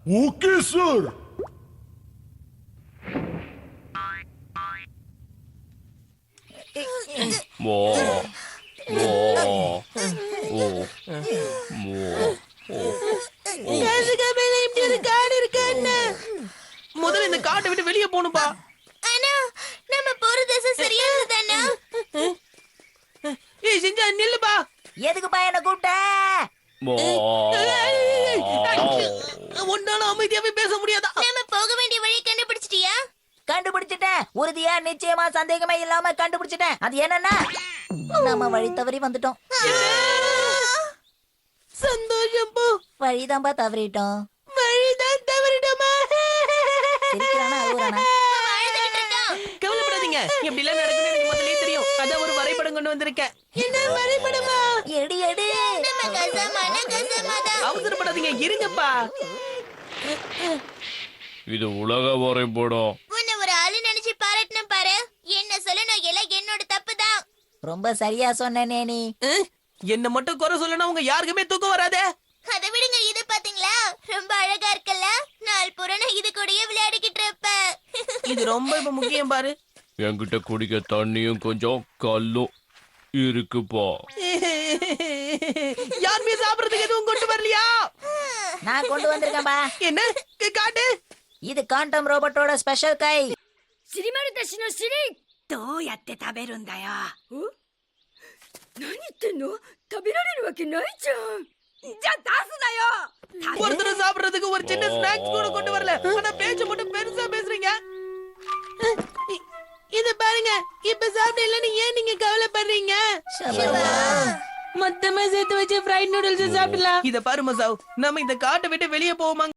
Okay sir. மோ மோ ஓ மோ முதல்ல இந்த காட்டை விட்டு வெளியே போகணும்பா. அண்ணா நம்ம போற திசை சரியானதானா? ஏய் செஞ்சா நில்லுப்பா. எதுக்குப்பா என்ன கூப்பிட்ட? மோ ஒன்னால அமைதியாவே பேச முடியாதா? நம்ம போக வேண்டிய வழி கண்டுபிடிச்சிட்டியா? கண்டுபிடிச்சிட்டேன். உறுதியா நிச்சயமா சந்தேகமே இல்லாம கண்டுபிடிச்சிட்டேன். அது என்னன்னா நம்ம வழி தவறி வந்துட்டோம். சந்தோஷம் போ. வழிதான்பா தவறிட்டோம். வழிதான் தவறிட்டோமா? சிரிக்கிறானா அழுகுறானா? வாழ்ந்துகிட்டு இருக்கோம். கவலைப்படாதீங்க. இப்படி எல்லாம் நடக்கும்னு எனக்கு முதல்லயே தெரியும். அதான் ஒரு வரைபடம் கொண்டு வந்திருக்கேன். என்ன வரைபடமா? எடு எடு. நம்ம கசமான கசமாதான். அவசரப்படாதீங்க, இருங்கப்பா. இது உலக வரைபடம். உன்னை ஒரு ஆளு நினைச்சு பாராட்டணும் பாரு. என்ன சொல்லணும் எல்லாம் என்னோட தப்புதான். ரொம்ப சரியா சொன்னே நீ. என்ன மட்டும் குறை சொல்லணும், உங்க யாருக்குமே தூக்கம் வராதே. அதை விடுங்க, இது பாத்தீங்களா? ரொம்ப அழகா இருக்குல்ல? நாள் பூரா நான் இது கூடயே விளையாடிக்கிட்டு இருப்பேன். இது ரொம்ப இப்ப முக்கியம் பாரு. என்கிட்ட குடிக்க தண்ணியும் கொஞ்சம் கல்லும் இருக்குப்பா. யாருமே சாப்பிடறதுக்கு எதுவும் கொண்டு வரலையா? நான் கொண்டு வந்திருக்கேன்பா. என்ன காட்டு. இது காண்டம் ரோபோட்டோட ஸ்பெஷல் கை. シリマルたちの尻どうやって食べるんだよ。何言ってんの？食べられるわけないじゃん。じゃあ出すなよ。ஒருத்தர் சாப்பிடறதுக்கு ஒரு சின்ன ஸ்நாக்ஸ் கூட கொண்டு வரல. ஆனா பேச்சு மட்டும் பெருசா பேசுறீங்க. இது பாருங்க, இப்ப சாப்பிடலன்னு ஏன் நீங்க கவலைப்படுறீங்க? மொத்தமா சேர்த்து வச்சு ஃப்ரைட் நூடுல்ஸ் சாப்பிடலாம். இத பாரு மசாவ், நம்ம இந்த காட்டை விட்டு வெளியே போவோமா?